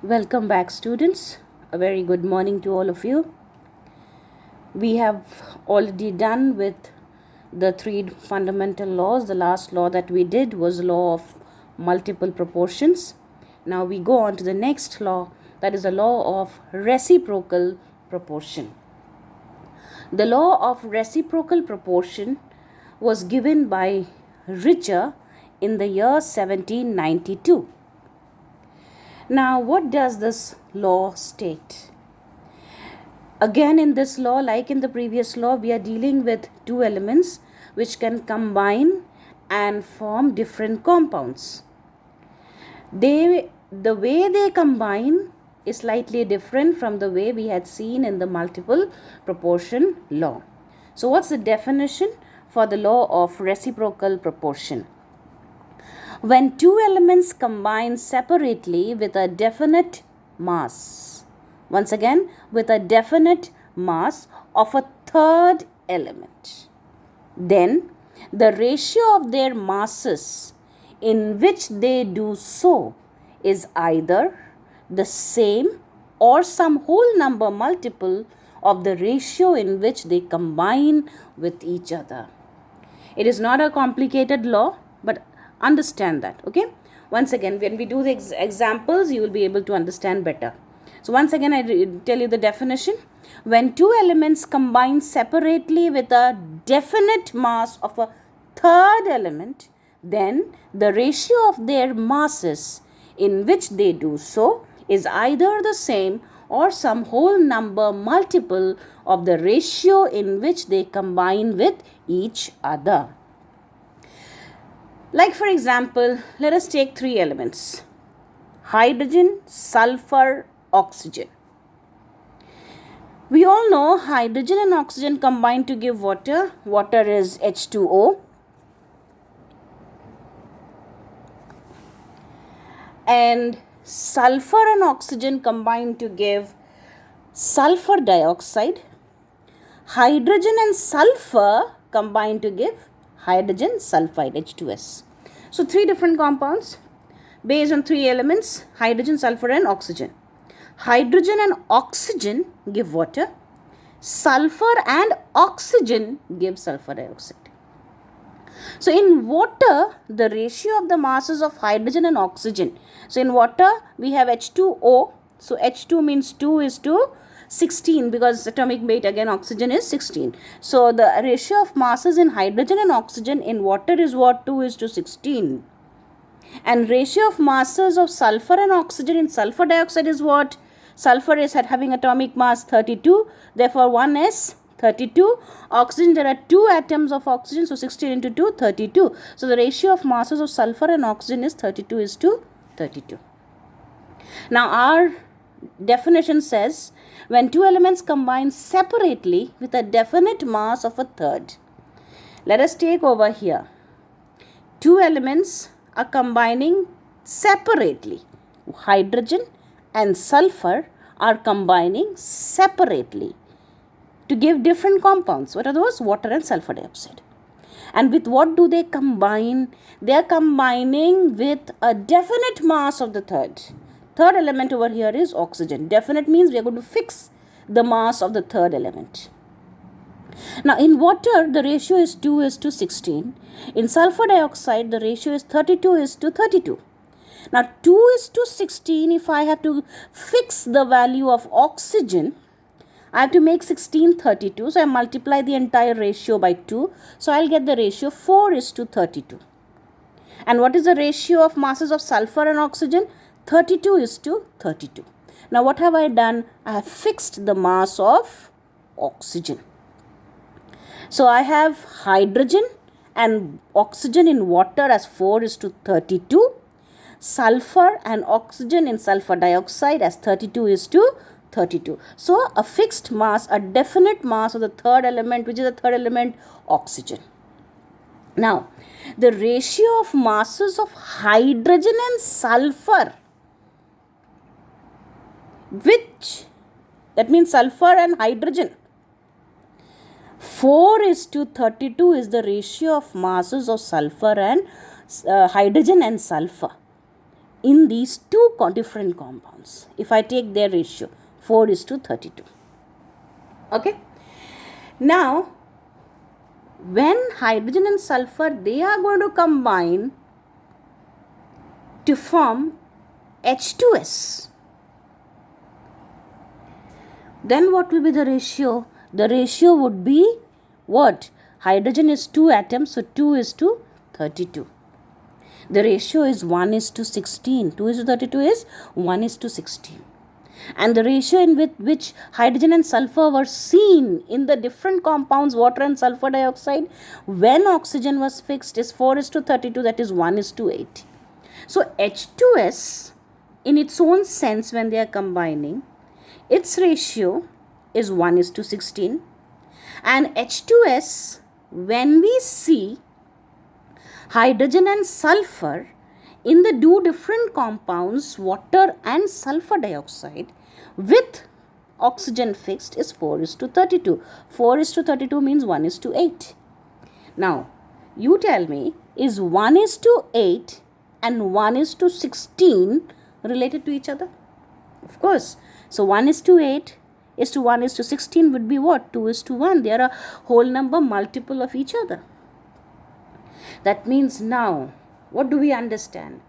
Welcome back, students. A very good morning to all of you. We have already done with the three fundamental laws. The last law that we did was law of multiple proportions. Now we go on to the next law, that is the law of reciprocal proportion. The law of reciprocal proportion was given by Richter in the year 1792. Now, what does this law state? Again, in this law, like in the previous law, we are dealing with two elements which can combine and form different compounds. The way they combine is slightly different from the way we had seen in the multiple proportion law. So, what's the definition for the law of reciprocal proportion? When two elements combine separately with a definite mass, once again with a definite mass of a third element, then the ratio of their masses in which they do so is either the same or some whole number multiple of the ratio in which they combine with each other. It is not a complicated law, but understand that. Okay, once again, when we do the examples, you will be able to understand better. So once again, I tell you the definition. When two elements combine separately with a definite mass of a third element, then the ratio of their masses in which they do so is either the same or some whole number multiple of the ratio in which they combine with each other. Like, for example, let us take three elements: hydrogen, sulfur, oxygen. We all know hydrogen and oxygen combine to give water. Water is H2O. And sulfur and oxygen combine to give sulfur dioxide. Hydrogen and sulfur combine to give hydrogen sulfide, H2S. So three different compounds based on three elements: hydrogen, sulfur and oxygen. Hydrogen and oxygen give water. Sulfur and oxygen give sulfur dioxide. So in water, the ratio of the masses of hydrogen and oxygen. So in water, we have H2O. So H2 means 2 is to 16, because atomic weight, again, oxygen is 16. So the ratio of masses in hydrogen and oxygen in water is what? 2 is to 16. And ratio of masses of sulfur and oxygen in sulfur dioxide is what? Sulfur is having atomic mass 32. Therefore, 1 is 32. Oxygen, there are 2 atoms of oxygen. So 16 into 2, 32. So the ratio of masses of sulfur and oxygen is 32 is to 32. Now our definition says, when two elements combine separately with a definite mass of a third. Let us take over here. Two elements are combining separately. Hydrogen and sulfur are combining separately to give different compounds. What are those? Water and sulfur dioxide. And with what do they combine? They are combining with a definite mass of the third. Third element over here is oxygen. Definite means we are going to fix the mass of the third element. Now in water, the ratio is 2 is to 16. In sulfur dioxide, the ratio is 32 is to 32. Now 2 is to 16, if I have to fix the value of oxygen, I have to make 16 32. So I multiply the entire ratio by 2. So I'll get the ratio 4 is to 32. And what is the ratio of masses of sulfur and oxygen? 32 is to 32. Now what have I done? I have fixed the mass of oxygen. So I have hydrogen and oxygen in water as 4 is to 32. Sulfur and oxygen in sulfur dioxide as 32 is to 32. So a fixed mass, a definite mass of the third element. Which is the third element? Oxygen. Now the ratio of masses of hydrogen and sulfur, which, that means sulfur and hydrogen, 4 is to 32 is the ratio of masses of sulfur and hydrogen and sulfur. in these two different compounds. If I take their ratio, 4:32. Okay. Now, when hydrogen and sulfur, they are going to combine to form H2S. Then what will be the ratio? The ratio would be what? Hydrogen is 2 atoms, so 2:32. The ratio is 1:16. 2:32 is 1:16. And the ratio in which hydrogen and sulfur were seen in the different compounds, water and sulfur dioxide, when oxygen was fixed, is 4:32, that is 1:8. So H2S, in its own sense, when they are combining, its ratio is 1:16. And H2S, when we see hydrogen and sulfur in the two different compounds, water and sulfur dioxide, with oxygen fixed, is 4:32. 4:32 means 1:8. Now, you tell me, is 1:8 and 1:16 related to each other? Of course. So 1:8 is to 1:16 would be what? 2:1. They are a whole number multiple of each other. That means now, what do we understand?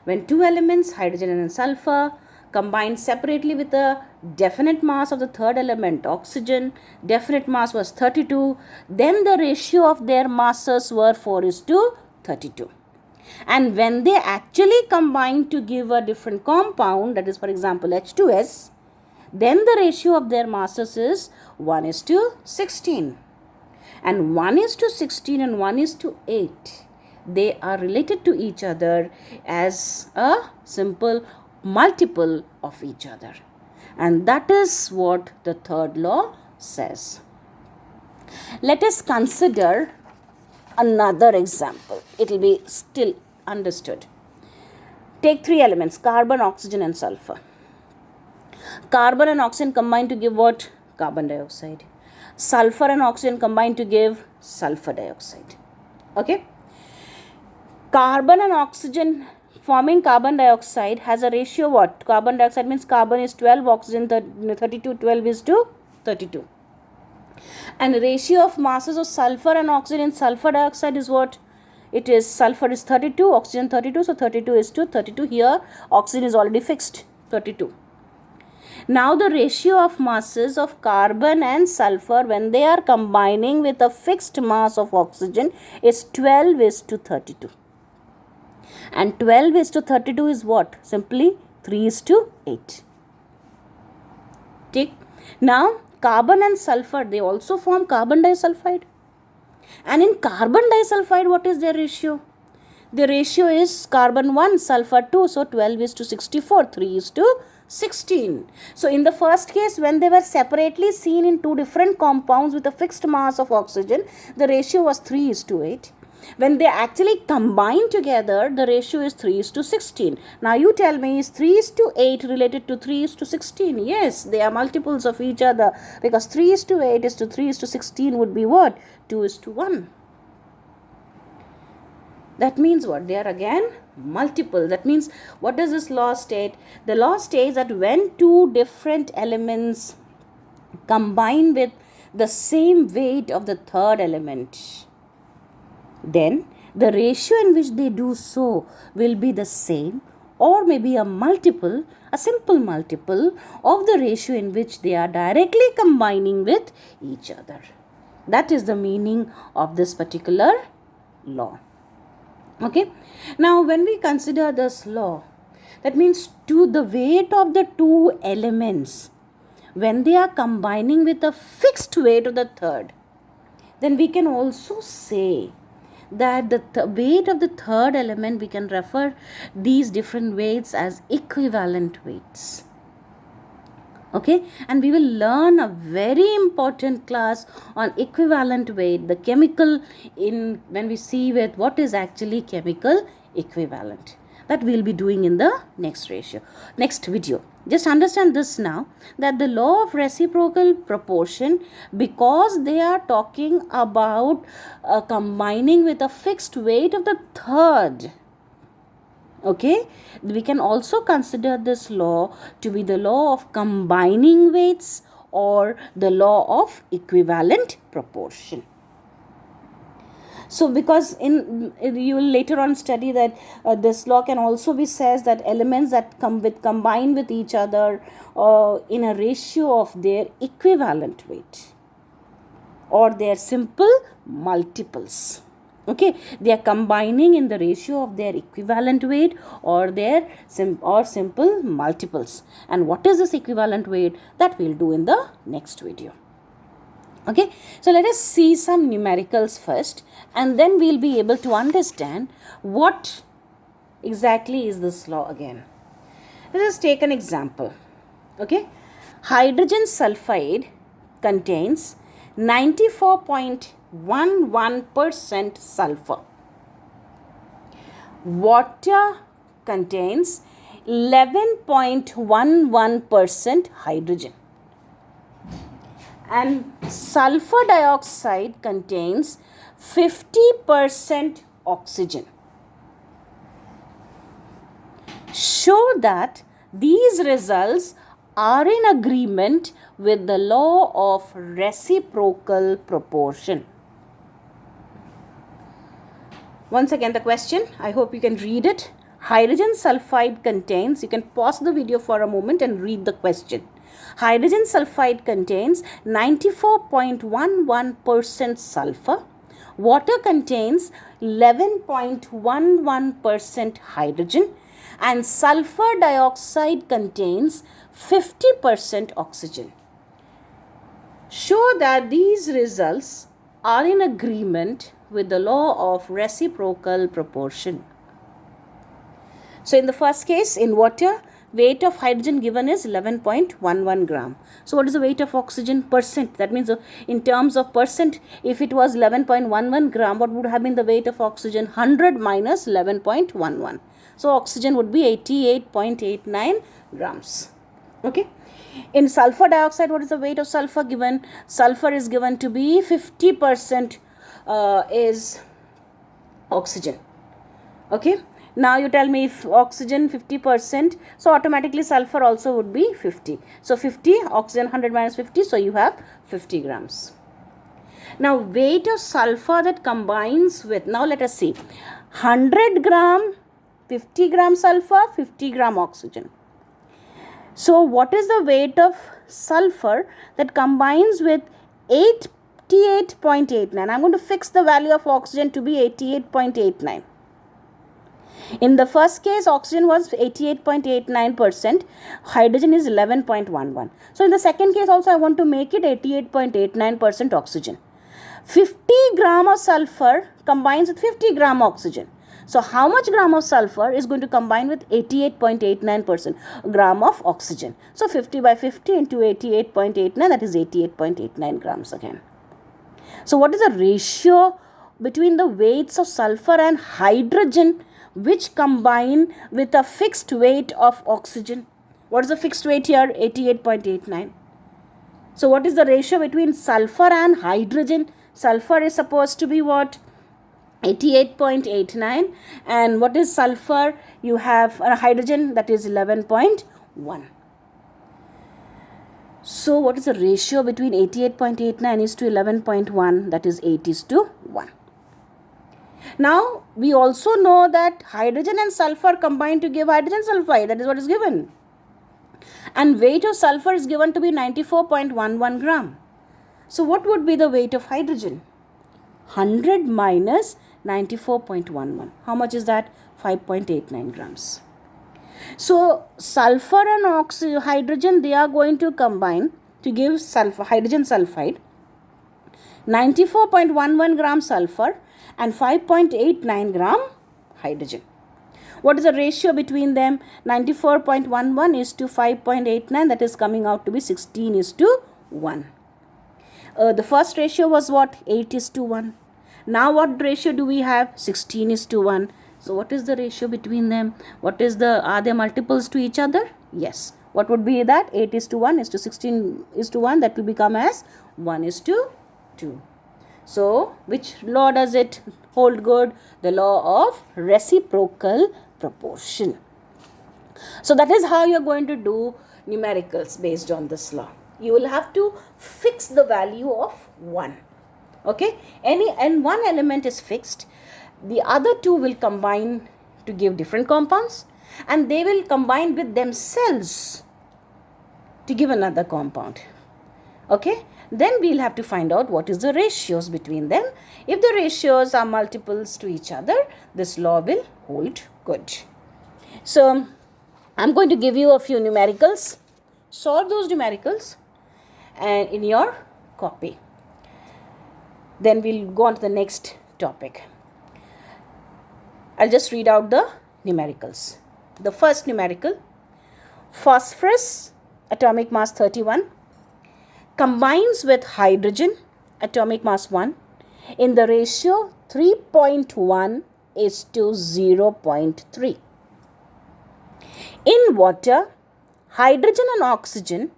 When two elements, hydrogen and sulfur, combine separately with a definite mass of the third element, oxygen, definite mass was 32, then the ratio of their masses were 4:32. And when they actually combine to give a different compound, that is for example H2S, then the ratio of their masses is 1:16. And 1:16 and 1:8, they are related to each other as a simple multiple of each other. And that is what the third law says. Let us consider another example. It will be still understood. Take three elements, carbon, oxygen and sulfur. Carbon and oxygen combine to give what? Carbon dioxide. Sulfur and oxygen combine to give sulfur dioxide. Okay. Carbon and oxygen forming carbon dioxide has a ratio what? Carbon dioxide means carbon is 12, oxygen 32, 12:32. And ratio of masses of sulfur and oxygen in sulfur dioxide is what? It is sulfur is 32, oxygen 32, so 32:32. Here oxygen is already fixed, 32. Now the ratio of masses of carbon and sulfur when they are combining with a fixed mass of oxygen is 12:32. And 12:32 is what? Simply 3:8. Take. Now carbon and sulfur, they also form carbon disulfide. And in carbon disulfide, what is their ratio? The ratio is carbon 1, sulfur 2. So 12:64, 3:16. So in the first case, when they were separately seen in two different compounds with a fixed mass of oxygen, the ratio was 3:8. When they actually combine together, the ratio is 3:16. Now you tell me, is 3:8 related to 3:16? Yes, they are multiples of each other, because 3:8 is to 3:16 would be what? 2:1. That means what? They are again multiple. That means, what does this law state? The law states that when two different elements combine with the same weight of the third element, then the ratio in which they do so will be the same, or maybe a multiple, a simple multiple of the ratio in which they are directly combining with each other. That is the meaning of this particular law. Okay. Now when we consider this law, that means to the weight of the two elements, when they are combining with a fixed weight of the third, then we can also say that the weight of the third element, we can refer these different weights as equivalent weights. Okay, and we will learn a very important class on equivalent weight, the chemical, in when we see with what is actually chemical equivalent. That we will be doing in the next video. Just understand this now, that the law of reciprocal proportion, because they are talking about combining with a fixed weight of the third, Okay, we can also consider this law to be the law of combining weights or the law of equivalent proportion. So because you will later on study that this law can also be says that elements that combine with each other in a ratio of their equivalent weight or their simple multiples. Okay, they are combining in the ratio of their equivalent weight or their simple multiples. And what is this equivalent weight? That we'll do in the next video. Okay, so let us see some numericals first, and then we'll be able to understand what exactly is this law again. Let us take an example. Okay, hydrogen sulfide contains 94.11% sulfur. Water contains 11.11% hydrogen. And sulfur dioxide contains 50% oxygen. Show that these results are in agreement with the law of reciprocal proportion. Once again the question, I hope you can read it. Hydrogen sulfide contains, you can pause the video for a moment and read the question. Hydrogen sulfide contains 94.11% sulfur. Water contains 11.11% hydrogen. And sulfur dioxide contains 50% oxygen. Show that these results are in agreement with the law of reciprocal proportion. So in the first case, in water, weight of hydrogen given is 11.11 gram. So what is the weight of oxygen? Percent. That means in terms of percent, if it was 11.11 gram, what would have been the weight of oxygen? 100 minus 11.11. So oxygen would be 88.89 grams. Okay. In sulfur dioxide, what is the weight of sulfur given? Sulfur is given to be 50% is oxygen. Okay. Now you tell me if oxygen 50%, so automatically sulfur also would be 50. So 50, oxygen 100 minus 50, so you have 50 grams. Now weight of sulfur that combines with, now let us see, 100 gram, 50 gram sulfur, 50 gram oxygen. So what is the weight of sulfur that combines with 88.89? I'm going to fix the value of oxygen to be 88.89. In the first case, oxygen was 88.89%, hydrogen is 11.11. So in the second case also, I want to make it 88.89% oxygen. 50 gram of sulfur combines with 50 gram oxygen. So how much gram of sulfur is going to combine with 88.89% gram of oxygen? So 50 by 50 into 88.89, that is 88.89 grams again. So what is the ratio between the weights of sulfur and hydrogen which combine with a fixed weight of oxygen? What is the fixed weight here? 88.89. So what is the ratio between sulfur and hydrogen? Sulfur is supposed to be what? 88.89. And what is sulfur? You have hydrogen, that is 11.1. So what is the ratio between 88.89 is to 11.1? That is 8 is to 1. Now we also know that hydrogen and sulfur combine to give hydrogen sulfide. That is what is given. And weight of sulfur is given to be 94.11 gram. So what would be the weight of hydrogen? 100 minus 94.11. How much is that? 5.89 grams. So sulfur and hydrogen, they are going to combine to give hydrogen sulfide. 94.11 gram sulfur and 5.89 gram hydrogen. What is the ratio between them? 94.11 is to 5.89, that is coming out to be 16 is to 1. The first ratio was what? 8 is to 1. Now what ratio do we have? 16 is to 1. So what is the ratio between them? Are they multiples to each other? Yes. What would be that? 8 is to 1 is to 16 is to 1. That will become as 1 is to 2. So which law does it hold good? The law of reciprocal proportion. So that is how you're going to do numericals based on this law. You will have to fix the value of 1. Okay, and one element is fixed. The other two will combine to give different compounds, and they will combine with themselves to give another compound. Okay, then we'll have to find out what is the ratios between them. If the ratios are multiples to each other, this law will hold good. So I'm going to give you a few numericals. Solve those numericals and in your copy. Then we'll go on to the next topic. I'll just read out the numericals. The first numerical, phosphorus, atomic mass 31, combines with hydrogen, atomic mass 1, in the ratio 3.1 is to 0.3. In water, hydrogen and oxygen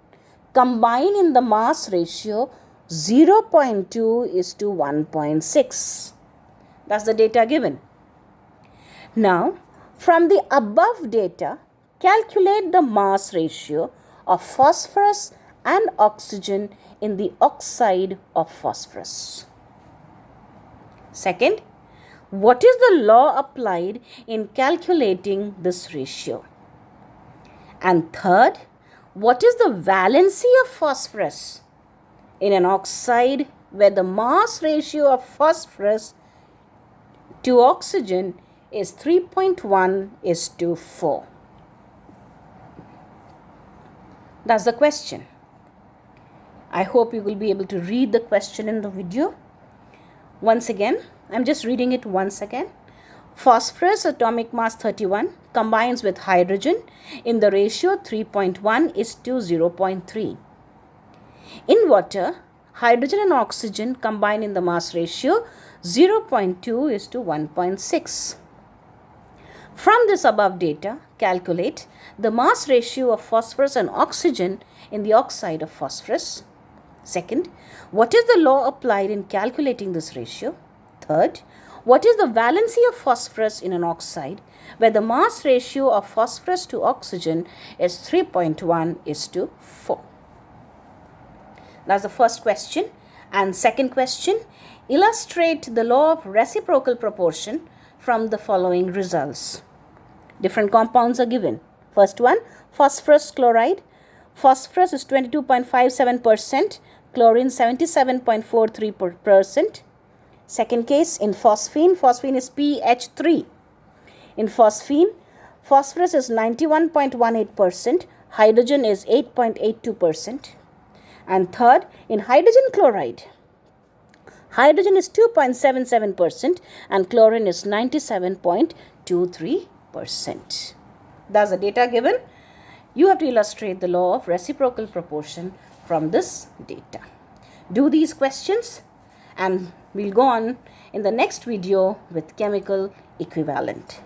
combine in the mass ratio 0.2 is to 1.6. That's the data given. Now, from the above data, calculate the mass ratio of phosphorus and oxygen in the oxide of phosphorus. Second, what is the law applied in calculating this ratio? And third, what is the valency of phosphorus in an oxide where the mass ratio of phosphorus to oxygen is 3.1 is to 4? That's the question. I hope you will be able to read the question in the video. Once again, I'm just reading it once again. Phosphorus, atomic mass 31, combines with hydrogen in the ratio 3.1 is to 0.3. In water, hydrogen and oxygen combine in the mass ratio 0.2 is to 1.6. From this above data, calculate the mass ratio of phosphorus and oxygen in the oxide of phosphorus. Second, what is the law applied in calculating this ratio? Third, what is the valency of phosphorus in an oxide where the mass ratio of phosphorus to oxygen is 3.1 is to 4? That's the first question. And second question, illustrate the law of reciprocal proportion from the following results. Different compounds are given. First one, phosphorus chloride. Phosphorus is 22.57%, chlorine 77.43%. Second case, in phosphine, phosphine is pH3. In phosphine, phosphorus is 91.18%, hydrogen is 8.82%. And third, in hydrogen chloride, hydrogen is 2.77% and chlorine is 97.23%. That's the data given. You have to illustrate the law of reciprocal proportion from this data. Do these questions and we'll go on in the next video with chemical equivalent.